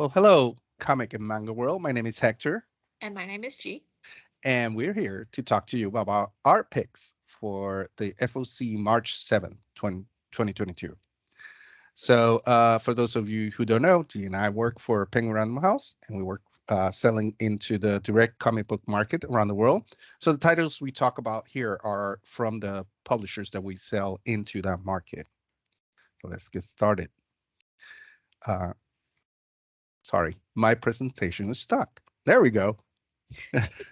Well, hello, comic and manga world. My name is Hector, And my name is G. and we're here to talk to you about our picks for the FOC March 7th, 2022. So, for those of you who don't know, G and I work for Penguin Random House, and we work selling into the direct comic book market around the world. So, the titles we talk about here are from the publishers that we sell into that market. So, let's get started. Uh, Sorry, my presentation is stuck. There we go.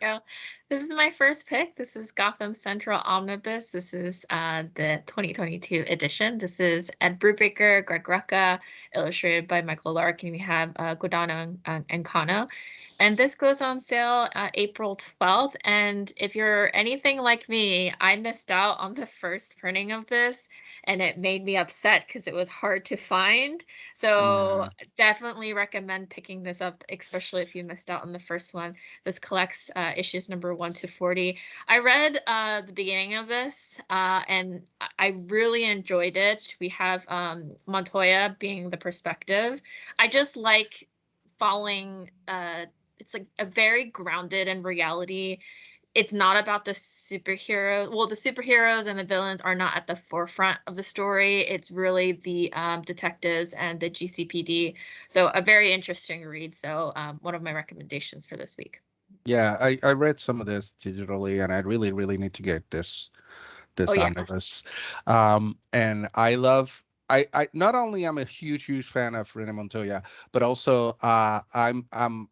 Yeah, this is my first pick. This is Gotham Central Omnibus. This is the 2022 edition. This is Ed Brubaker, Greg Rucka, illustrated by Michael Lark, and we have Godano and Kano. And this goes on sale April 12th. And if you're anything like me, I missed out on the first printing of this, and it made me upset because it was hard to find. So Uh, definitely recommend picking this up, especially if you missed out on the first one. This collects issues number 1 to 40. I read the beginning of this, and I really enjoyed it. We have Montoya being the perspective. I just like following. It's like a very grounded in reality. It's not about the superhero. Well, the superheroes and the villains are not at the forefront of the story. It's really the detectives and the GCPD. So a very interesting read. So one of my recommendations for this week. Yeah, I read some of this digitally, and I really, really need to get Oh this yeah. omnibus. And I love I not only I'm a huge fan of Rene Montoya, but also I'm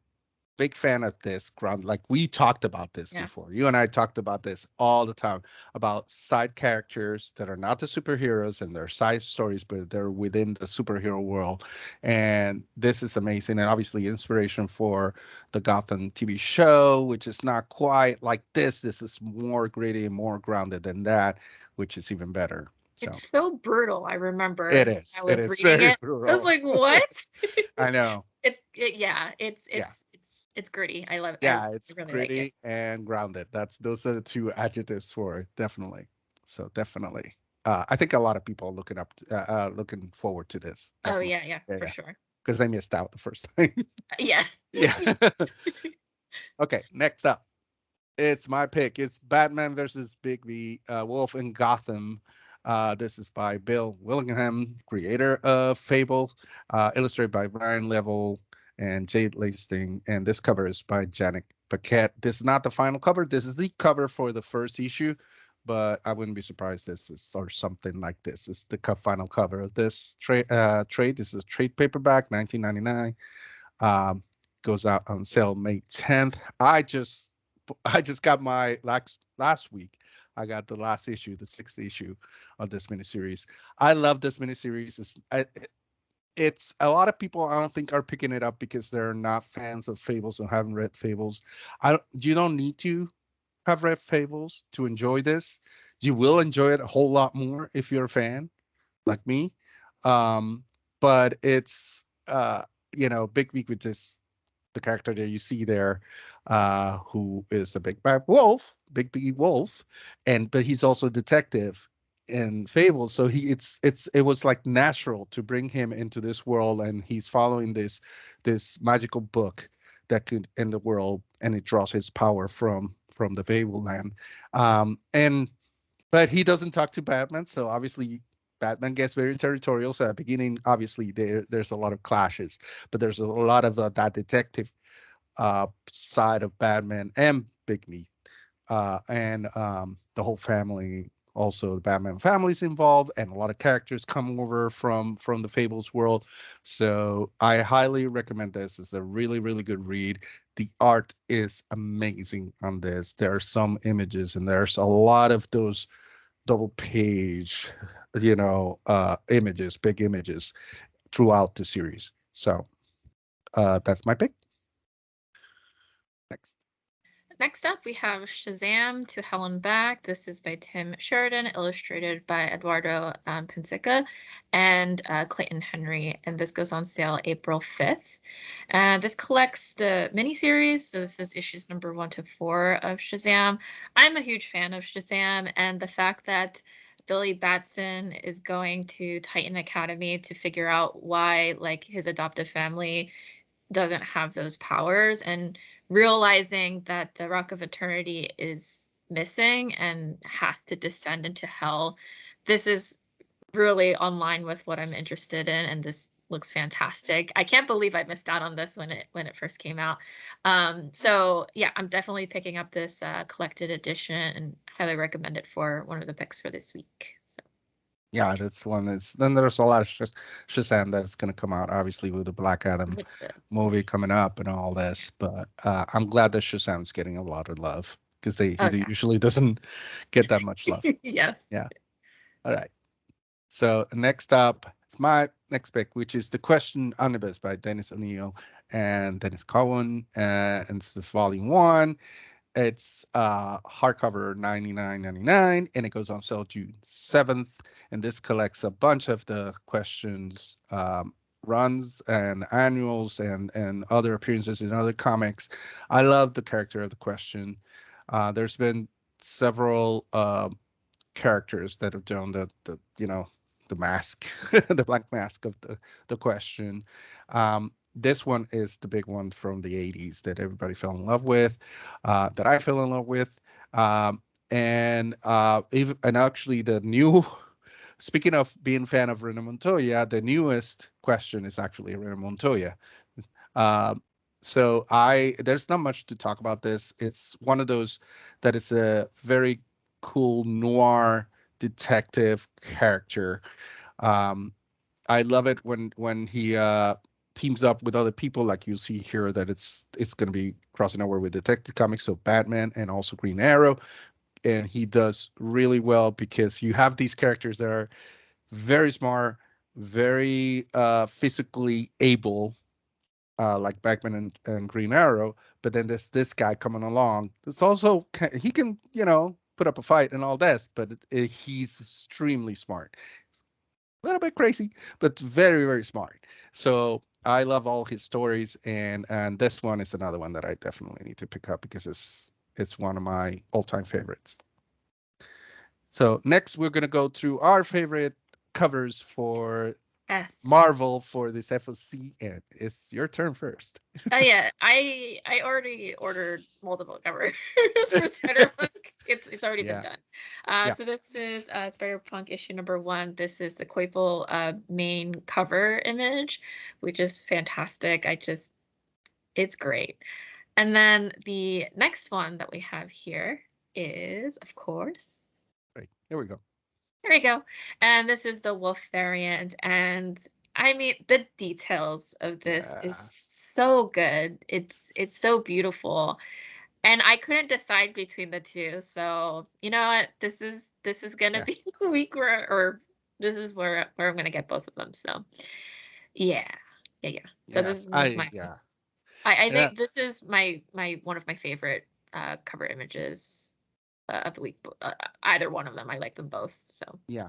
big fan of this ground. Like we talked about this Yeah. before. You and I talked about this all the time about side characters that are not the superheroes and they're side stories, but they're within the superhero world. And this is amazing. And obviously, inspiration for the Gotham TV show, which is not quite like this. This is more gritty and more grounded than that, which is even better. So It's so brutal. I it remember I is. It was is reading very it. I was brutal. like, "What?" I know. Yeah, Yeah. it's gritty. I love I Yeah, it's really like it. gritty and grounded. Those are the two adjectives for it, definitely. So definitely. I think a lot of people are looking forward to this, Oh definitely. yeah, yeah, Yeah, for yeah. sure. Because they missed out the first time. Yeah. Yeah. Okay, next up. It's my pick. It's Batman versus Bigby, Wolf in Gotham. This is by Bill Willingham, creator of Fable, illustrated by Brian Level and Jade Lasting. And this cover is by Janet Paquette. This is not the final cover. This is the cover for the first issue, but I wouldn't be surprised this is or something like this. It's the final cover of this trade. This is a trade paperback, 1999. Um, Goes out on sale May 10th. I just got my last week. I got the last issue, the sixth issue of this miniseries. I love this miniseries. It's a lot of people I don't think are picking it up because they're not fans of Fables or haven't read Fables. You don't need to have read Fables to enjoy this. You will enjoy it a whole lot more if you're a fan like me. Um, but it's Big Week with this the character that you see there, who is a big bad wolf, big wolf, and but he's also a detective in Fable. So it was like natural to bring him into this world, and he's following this magical book that could end the world, and it draws his power from the Fable land. And but he doesn't talk to Batman, so obviously Batman gets very territorial. So at the beginning, obviously there's a lot of clashes, but there's a lot of that detective side of Batman and Big Meat, and the whole family. Also, the Batman family's involved, and a lot of characters come over from the Fables world. So I highly recommend this. It's a really really good read. The art is amazing on this. There are some images, and there's a lot of those double page, images, big images throughout the series. So that's my pick. Next. Next up, we have Shazam to Hell and Back. This is by Tim Sheridan, illustrated by Eduardo Pensica and Clayton Henry. And this goes on sale April 5th. This collects the miniseries. So this is issues number 1 to 4 of Shazam. I'm a huge fan of Shazam, and the fact that Billy Batson is going to Titan Academy to figure out why, like, his adoptive family doesn't have those powers, and realizing that the Rock of Eternity is missing and has to descend into hell. This is really online with what I'm interested in, and this looks fantastic. I can't believe I missed out on this when it first came out. So yeah, I'm definitely picking up this collected edition and highly recommend it for one of the picks for this week. So Yeah, that's one. That's then there's a lot of Shazam that's going to come out, obviously with the Black Adam with this, movie coming up and all this. But I'm glad that Shazam's getting a lot of love because oh he usually doesn't get that much love. yeah, yes. Yeah. All right. So next up, it's my next pick, which is the Question Omnibus by Dennis O'Neil and Dennis Cowan, and it's the volume 1. It's hardcover 99.99, and it goes on sale June 7th. And this collects a bunch of the Questions runs and annuals and other appearances in other comics. I love the character of the Question. There's been several characters that have done the the mask, the black mask of the Question. This one is the big one from the 80s that everybody fell in love with, that I fell in love with. And actually the new, speaking of being a fan of Rena Montoya, the newest Question is actually Rena Montoya. So there's not much to talk about this. It's one of those that is a very cool noir detective character. Um, I love it when he teams up with other people, like you see here that it's going to be crossing over with Detective Comics, so Batman and also Green Arrow, and he does really well because you have these characters that are very smart, very physically able, like Batman and Green Arrow, but then there's this guy coming along. It's also he can put up a fight and all that, but he's extremely smart, a little bit crazy, but very, very smart. So I love all his stories, and this one is another one that I definitely need to pick up because it's one of my all-time favorites. So next we're gonna go through our favorite covers for Yes. Marvel for this FOC, and it's your turn first. Oh yeah, I already ordered multiple covers for Spider-Punk. It's already been Yeah, done. yeah, So this is Spider-Punk issue number 1. This is the Claypool main cover image, which is fantastic. It's great. And then the next one that we have here is, of course, right. Here we go. here we go. And this is the Wolf variant. And I mean, the details of this is Yeah, so good. It's so beautiful. And I couldn't decide between the two. So, you know what? This is gonna yeah, be the week where, or this is where I'm gonna get both of them. So yeah. Yeah, yeah. So this yes. is one of my Yeah, I and think this is my one of my favorite cover images of the week. Either one of them, I like them both. So yeah.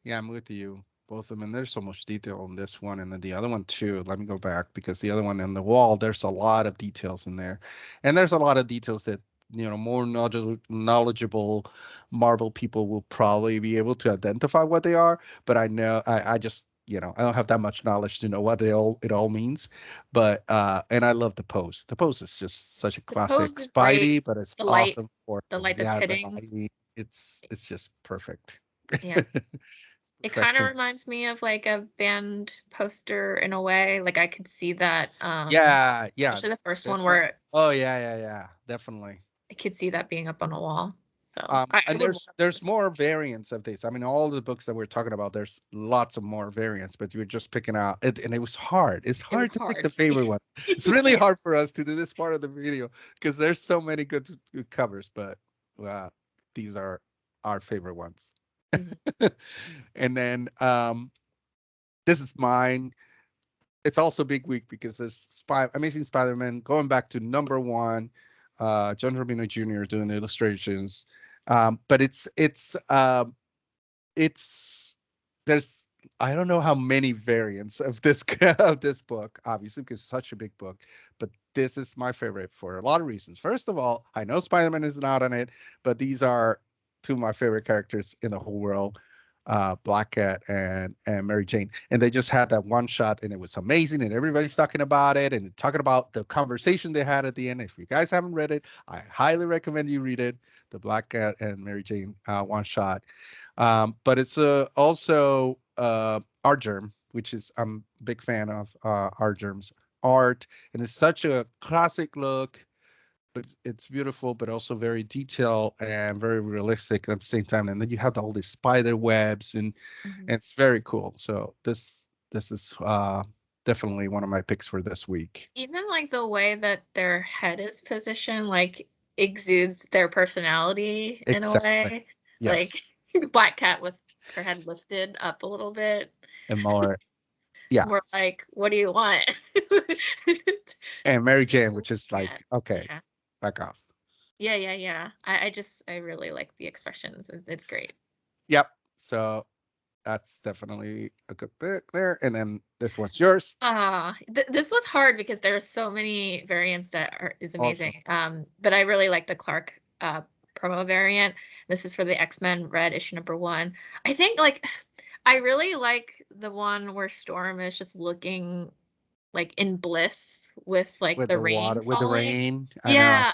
Yeah, I'm with you. Both of them. And there's so much detail on this one and then the other one too. Let me go back because the other one on the wall, there's a lot of details in there. And there's a lot of details that, more knowledgeable Marvel people will probably be able to identify what they are. But I know I just, I don't have that much knowledge to know what it all means. But and I love the pose. The pose is just such a the classic pose is great. Spidey, but it's The light, awesome for the light that's yeah, the hitting. lighting. It's just perfect. Yeah. It kind of Perfection. reminds me of like a band poster in a way. Like I could see that, Yeah, yeah. especially the first one This one. where Oh yeah, yeah, yeah. Definitely. I could see that being up on a wall. So I And would love there's this. more variants of this. I mean, all the books that we're talking about, there's lots of more variants, but you're just picking out it, and it was hard. It's It was hard to pick the hard. favorite one. It's really hard for us to do this part of the video because there's so many good covers, but uh, these are our favorite ones. Mhm. And then this is mine. It's also big week because this Amazing Spider-Man going back to number 1. John Romita Jr. doing the illustrations, but it's there's I don't know how many variants of this of this book, obviously because it's such a big book, but this is my favorite for a lot of reasons. First of all, I know Spider-Man is not on it, but these are two of my favorite characters in the whole world. Black Cat and Mary Jane, and they just had that one shot, and it was amazing, and everybody's talking about it and talking about the conversation they had at the end. If you guys haven't read it, I highly recommend you read it. The Black Cat and Mary Jane one shot, but it's also Art Germ, which is I'm a big fan of Art Germ's art, and it's such a classic look, but it's beautiful, but also very detailed and very realistic at the same time. And then you have all these spider webs, and it's very cool. So this is definitely one of my picks for this week. Even like the way that their head is positioned, like exudes their personality in a Exactly. way. Like Yes. Black Cat with her head lifted up a little bit. And more, yeah. More like, what do you want? And Mary Jane, which is Yeah. like, okay, Yeah. back off. Yeah, yeah, yeah. I really like the expressions. It's great. Yep. So that's definitely a good pick there. And then this one's yours. This was hard because there are so many variants that is Awesome. amazing. But I really like the Clark promo variant. This is for the X-Men Red issue #1. I think like I really like the one where Storm is just looking like in bliss with like With the the rain water, with the falling. rain. I know. Yeah,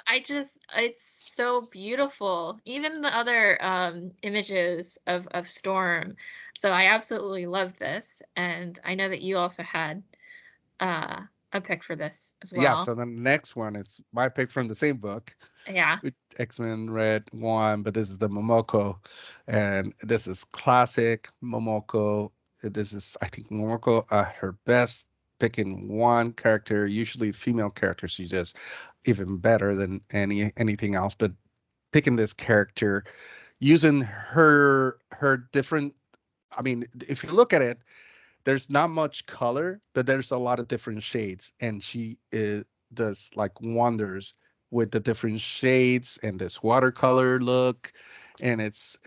it's so beautiful. Even the other images of Storm. So I absolutely love this, and I know that you also had uh a pick for this as Yeah. well. So the next one is my pick from the same book. Yeah. X-Men Red 1, but this is the Momoko, and this is classic Momoko. This is, I think, Momoko her best picking one character, usually female character. She's just even better than anything else. But picking this character, using her different. I mean, if you look at it, there's not much color, but there's a lot of different shades, and she does like wonders with the different shades and this watercolor look, and it's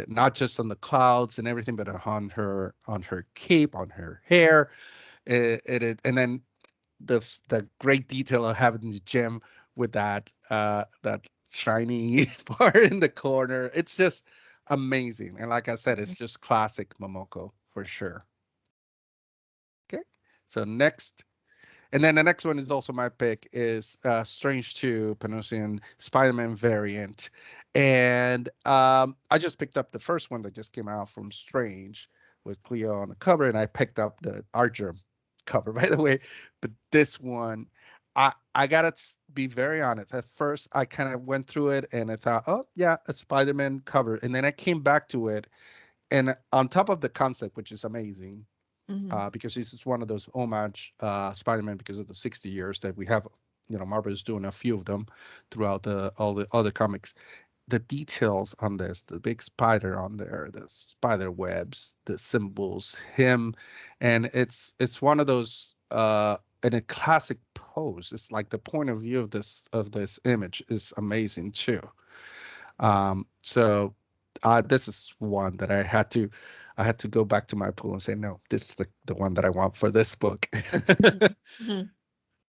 not just on the clouds and everything, but on her cape, on her hair, and then the great detail of having the gem with that shiny part in the corner. It's just amazing, and like I said, it's Mhm. just classic Momoko for sure. Okay. So next, and then the next one is also my pick is Strange 2 Panosian Spider-Man variant. And I just picked up the first one that just came out from Strange with Cleo on the cover, and I picked up the Archer cover, by the way. But this one, I gotta be very honest. At first, I kind of went through it and I thought, oh yeah, a Spider-Man cover, and then I came back to it, and on top of the concept, which is amazing, Mhm. because this is one of those homage Spider-Man because of the 60 years that we have. You know, Marvel is doing a few of them throughout all the other comics. The details on this, the big spider on there, the spider webs, the symbols, him, and it's one of those in a classic pose. It's like the point of view of this image is amazing too. So this is one that I had to go back to my pool and say, no, this is the one that I want for this book. Mhm. Mhm.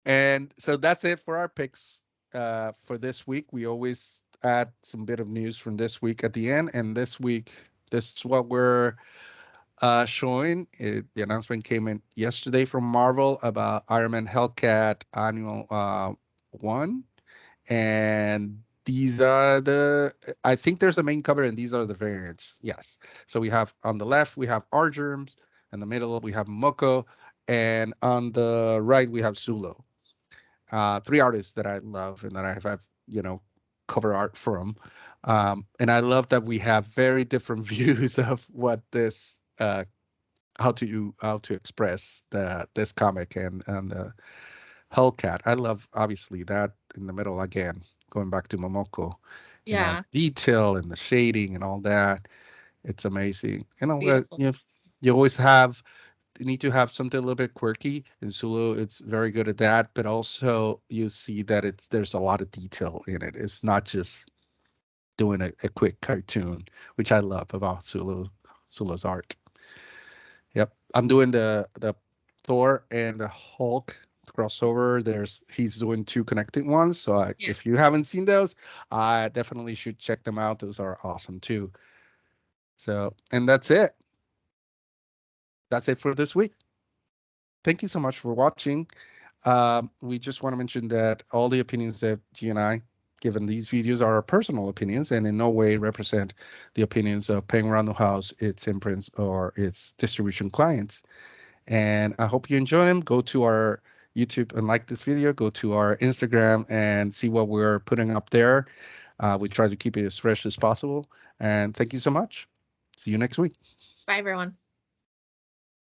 And so that's it for our picks for this week. We always add some bit of news from this week at the end. And this week, this is what we're showing. The announcement came in yesterday from Marvel about Iron Man Hellcat Annual 1, and these are I think there's a main cover and these are the variants. Yes. So we have on the left we have Argerms, in the middle we have Moko, and on the right we have Zulo. Three artists that I love and that have cover art from. And I love that we have very different views of what this how to express this comic and the Hellcat. I love obviously that in the middle again, going back to Momoko and all Yeah, the detail and the shading and all that. It's amazing. beautiful. You always have you need to have something a little bit quirky. In Zulu, it's very good at that, but also you see that there's a lot of detail in it. It's not just doing a quick cartoon, which I love about Zulu's art. Yep. I'm doing the Thor and the Hulk crossover. He's doing two connected ones. So Yeah. if you haven't seen those, I definitely should check them out. Those are awesome too. So, and that's it. that's it for this week. Thank you so much for watching. We just want to mention that all the opinions that G and I give in these videos are our personal opinions and in no way represent the opinions of Penguin Random House, its imprints, or its distribution clients. And I hope you enjoy them. Go to our YouTube and like this video. Go to our Instagram and see what we're putting up there. We try to keep it as fresh as possible. And thank you so much. See you next week. Bye, everyone.